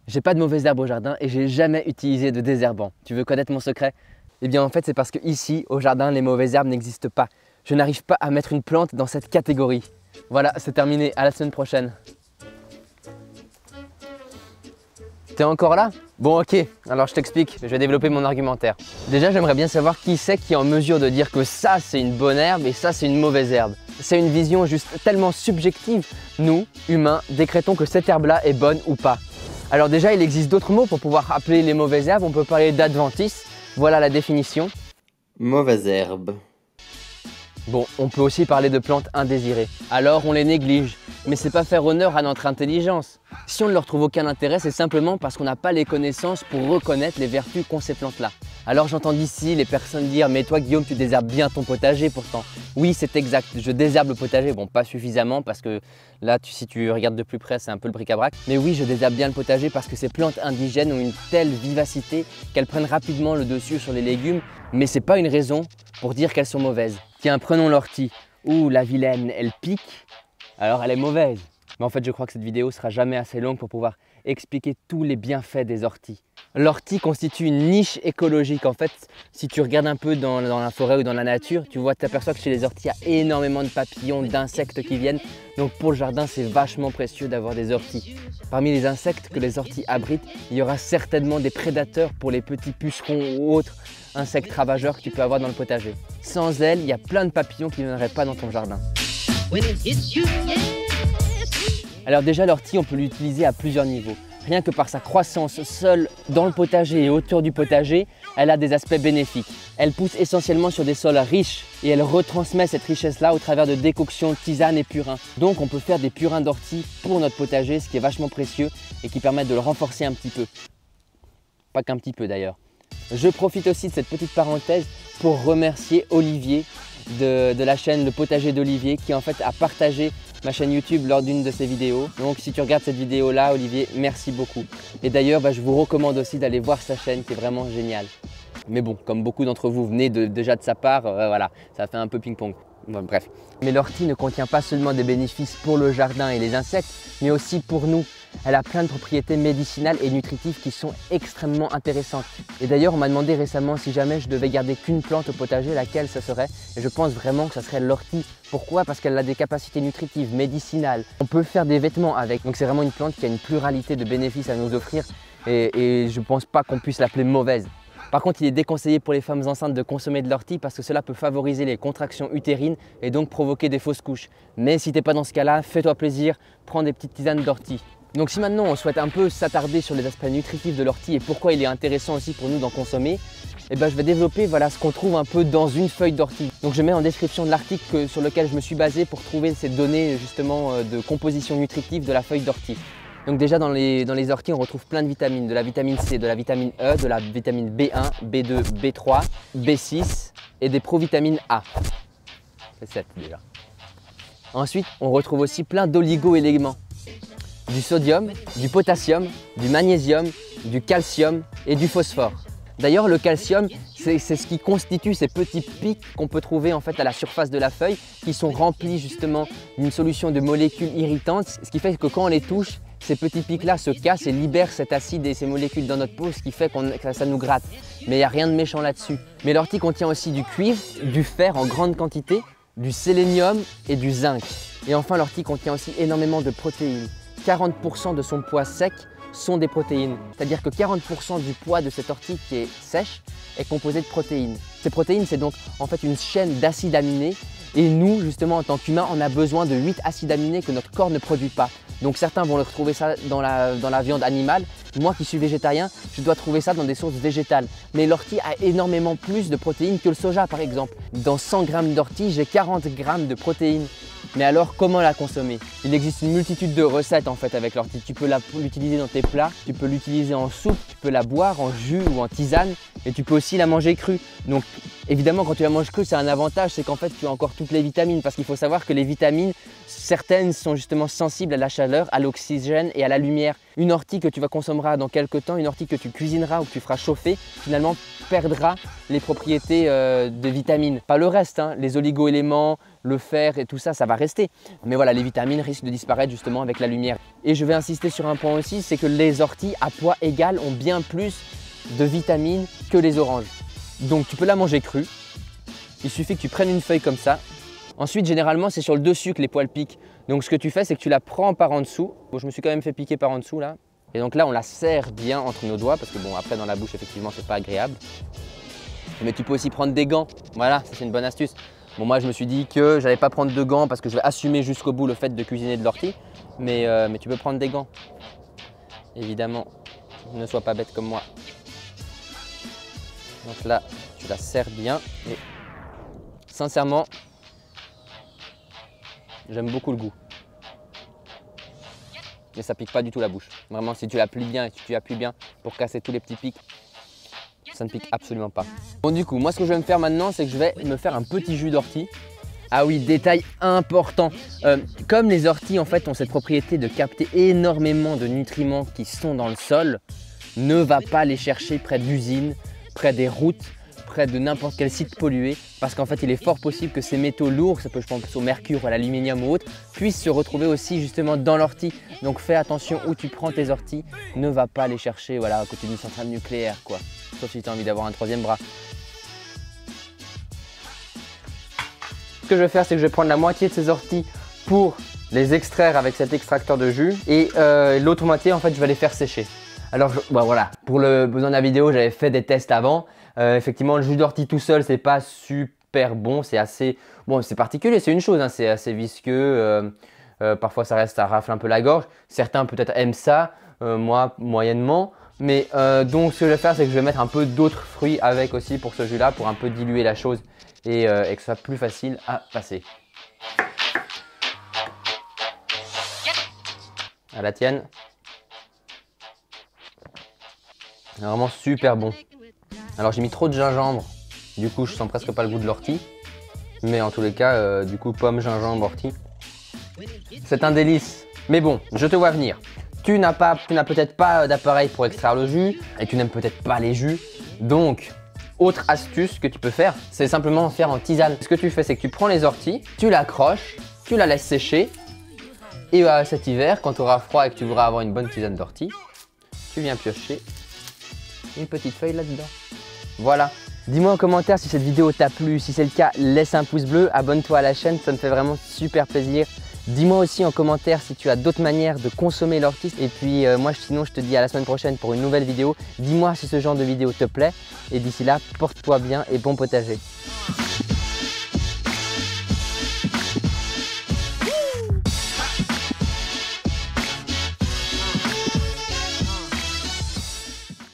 J'ai pas de mauvaises herbes au jardin et j'ai jamais utilisé de désherbant. Tu veux connaître mon secret? Eh bien en fait c'est parce que ici, au jardin, les mauvaises herbes n'existent pas. Je n'arrive pas à mettre une plante dans cette catégorie. Voilà, c'est terminé, à la semaine prochaine. T'es encore là? Bon ok, alors je t'explique, je vais développer mon argumentaire. Déjà j'aimerais bien savoir qui c'est qui est en mesure de dire que ça c'est une bonne herbe et ça c'est une mauvaise herbe. C'est une vision juste tellement subjective. Nous, humains, décrétons que cette herbe-là est bonne ou pas. Alors déjà, il existe d'autres mots pour pouvoir appeler les mauvaises herbes. On peut parler d'adventice. Voilà la définition. Mauvaise herbe. Bon, on peut aussi parler de plantes indésirées. Alors on les néglige. Mais c'est pas faire honneur à notre intelligence. Si on ne leur trouve aucun intérêt, c'est simplement parce qu'on n'a pas les connaissances pour reconnaître les vertus qu'ont ces plantes-là. Alors j'entends d'ici les personnes dire « Mais toi Guillaume, tu désherbes bien ton potager pourtant ». Oui, c'est exact, je désherbe le potager. Bon, pas suffisamment parce que là, si tu regardes de plus près, c'est un peu le bric-à-brac. Mais oui, je désherbe bien le potager parce que ces plantes indigènes ont une telle vivacité qu'elles prennent rapidement le dessus sur les légumes. Mais c'est pas une raison pour dire qu'elles sont mauvaises. Tiens, prenons l'ortie. Ouh, la vilaine, elle pique, alors elle est mauvaise. Mais en fait, je crois que cette vidéo sera jamais assez longue pour pouvoir expliquer tous les bienfaits des orties. L'ortie constitue une niche écologique. En fait, si tu regardes un peu dans la forêt ou dans la nature, tu t'aperçois que chez les orties, il y a énormément de papillons, d'insectes qui viennent. Donc pour le jardin, c'est vachement précieux d'avoir des orties. Parmi les insectes que les orties abritent, il y aura certainement des prédateurs pour les petits pucerons ou autres insectes ravageurs que tu peux avoir dans le potager. Sans elles, il y a plein de papillons qui ne viendraient pas dans ton jardin. Alors déjà, l'ortie, on peut l'utiliser à plusieurs niveaux. Rien que par sa croissance seule dans le potager et autour du potager, elle a des aspects bénéfiques. Elle pousse essentiellement sur des sols riches et elle retransmet cette richesse-là au travers de décoctions, tisanes et purins. Donc on peut faire des purins d'ortie pour notre potager, ce qui est vachement précieux et qui permet de le renforcer un petit peu. Pas qu'un petit peu d'ailleurs. Je profite aussi de cette petite parenthèse pour remercier Olivier de la chaîne Le Potager d'Olivier qui en fait a partagé ma chaîne YouTube lors d'une de ses vidéos. Donc si tu regardes cette vidéo là, Olivier, merci beaucoup. Et d'ailleurs, je vous recommande aussi d'aller voir sa chaîne qui est vraiment géniale. Mais bon, comme beaucoup d'entre vous venez déjà de sa part, voilà, ça fait un peu ping-pong. Bon, bref. Mais l'ortie ne contient pas seulement des bénéfices pour le jardin et les insectes, mais aussi pour nous. Elle a plein de propriétés médicinales et nutritives qui sont extrêmement intéressantes. Et d'ailleurs, on m'a demandé récemment si jamais je devais garder qu'une plante au potager, laquelle ça serait. Et je pense vraiment que ça serait l'ortie. Pourquoi? Parce qu'elle a des capacités nutritives, médicinales. On peut faire des vêtements avec. Donc c'est vraiment une plante qui a une pluralité de bénéfices à nous offrir. Et je ne pense pas qu'on puisse l'appeler mauvaise. Par contre, il est déconseillé pour les femmes enceintes de consommer de l'ortie parce que cela peut favoriser les contractions utérines et donc provoquer des fausses couches. Mais si tu n'es pas dans ce cas-là, fais-toi plaisir, prends des petites tisanes d'ortie. Donc si maintenant on souhaite un peu s'attarder sur les aspects nutritifs de l'ortie et pourquoi il est intéressant aussi pour nous d'en consommer, je vais développer ce qu'on trouve un peu dans une feuille d'ortie. Donc je mets en description de l'article sur lequel je me suis basé pour trouver ces données justement de composition nutritive de la feuille d'ortie. Donc déjà dans les orties, on retrouve plein de vitamines, de la vitamine C, de la vitamine E, de la vitamine B1, B2, B3, B6 et des provitamines A. C'est 7 déjà. Ensuite, on retrouve aussi plein d'oligo-éléments. Du sodium, du potassium, du magnésium, du calcium et du phosphore. D'ailleurs, le calcium, c'est ce qui constitue ces petits pics qu'on peut trouver en fait à la surface de la feuille qui sont remplis justement d'une solution de molécules irritantes, ce qui fait que quand on les touche, ces petits pics-là se cassent et libèrent cet acide et ces molécules dans notre peau, ce qui fait que ça nous gratte. Mais il n'y a rien de méchant là-dessus. Mais l'ortie contient aussi du cuivre, du fer en grande quantité, du sélénium et du zinc. Et enfin, l'ortie contient aussi énormément de protéines. 40% de son poids sec sont des protéines. C'est-à-dire que 40% du poids de cette ortie qui est sèche est composé de protéines. Ces protéines, c'est donc en fait une chaîne d'acides aminés. Et nous, justement, en tant qu'humains, on a besoin de 8 acides aminés que notre corps ne produit pas. Donc certains vont retrouver ça dans la viande animale. Moi qui suis végétarien, je dois trouver ça dans des sources végétales. Mais l'ortie a énormément plus de protéines que le soja par exemple. Dans 100 g d'ortie, j'ai 40 g de protéines. Mais alors comment la consommer? Il existe une multitude de recettes en fait avec l'ortie. Tu peux l'utiliser dans tes plats, tu peux l'utiliser en soupe, tu peux la boire en jus ou en tisane et tu peux aussi la manger crue. Donc Évidemment, quand tu la manges crue, c'est un avantage, c'est qu'en fait, tu as encore toutes les vitamines parce qu'il faut savoir que les vitamines, certaines sont justement sensibles à la chaleur, à l'oxygène et à la lumière. Une ortie que tu vas consommer dans quelques temps, une ortie que tu cuisineras ou que tu feras chauffer, finalement perdra les propriétés de vitamines. Pas le reste, hein, les oligo-éléments, le fer et tout ça, ça va rester. Mais voilà, les vitamines risquent de disparaître justement avec la lumière. Et je vais insister sur un point aussi, c'est que les orties à poids égal ont bien plus de vitamines que les oranges. Donc tu peux la manger crue, il suffit que tu prennes une feuille comme ça. Ensuite généralement c'est sur le dessus que les poils piquent. Donc ce que tu fais c'est que tu la prends par en dessous. Bon, je me suis quand même fait piquer par en dessous là. Et donc là on la serre bien entre nos doigts parce que bon après dans la bouche effectivement c'est pas agréable. Mais tu peux aussi prendre des gants, voilà ça c'est une bonne astuce. Bon moi je me suis dit que j'allais pas prendre de gants parce que je vais assumer jusqu'au bout le fait de cuisiner de l'ortie. Mais tu peux prendre des gants. Évidemment, ne sois pas bête comme moi. Donc là, tu la serres bien et sincèrement, j'aime beaucoup le goût. Mais ça pique pas du tout la bouche. Vraiment, si tu la plies bien et si tu appuies bien pour casser tous les petits pics, ça ne pique absolument pas. Bon du coup, moi ce que je vais me faire maintenant, c'est que je vais me faire un petit jus d'ortie. Ah oui, détail important, comme les orties en fait ont cette propriété de capter énormément de nutriments qui sont dans le sol, ne va pas les chercher près d'usines, près des routes, près de n'importe quel site pollué parce qu'en fait il est fort possible que ces métaux lourds, ça peut je pense au mercure ou à l'aluminium ou autre, puissent se retrouver aussi justement dans l'ortie. Donc fais attention où tu prends tes orties, ne va pas les chercher voilà, à côté d'une centrale nucléaire quoi, sauf si tu as envie d'avoir un troisième bras. Ce que je vais faire c'est que je vais prendre la moitié de ces orties pour les extraire avec cet extracteur de jus et l'autre moitié en fait je vais les faire sécher. Alors voilà, pour le besoin de la vidéo, j'avais fait des tests avant. Effectivement, le jus d'ortie tout seul, c'est pas super bon. C'est assez, bon, c'est particulier, c'est une chose, hein, c'est assez visqueux. Parfois, ça rafle un peu la gorge. Certains peut-être aiment ça, moi moyennement. Mais donc, ce que je vais faire, c'est que je vais mettre un peu d'autres fruits avec aussi pour ce jus-là, pour un peu diluer la chose et que ce soit plus facile à passer. À la tienne. Vraiment super bon. Alors j'ai mis trop de gingembre, du coup je sens presque pas le goût de l'ortie. Mais en tous les cas, du coup pomme, gingembre, ortie. C'est un délice. Mais bon, je te vois venir. Tu n'as peut-être pas d'appareil pour extraire le jus et tu n'aimes peut-être pas les jus. Donc, autre astuce que tu peux faire, c'est simplement faire en tisane. Ce que tu fais, c'est que tu prends les orties, tu l'accroches, tu la laisses sécher. Et cet hiver, quand tu auras froid et que tu voudras avoir une bonne tisane d'ortie, tu viens piocher une petite feuille là-dedans. Voilà. Dis-moi en commentaire si cette vidéo t'a plu. Si c'est le cas, laisse un pouce bleu, abonne-toi à la chaîne, ça me fait vraiment super plaisir. Dis-moi aussi en commentaire si tu as d'autres manières de consommer l'ortie. Et puis moi sinon je te dis à la semaine prochaine pour une nouvelle vidéo. Dis-moi si ce genre de vidéo te plaît. Et d'ici là, porte-toi bien et bon potager.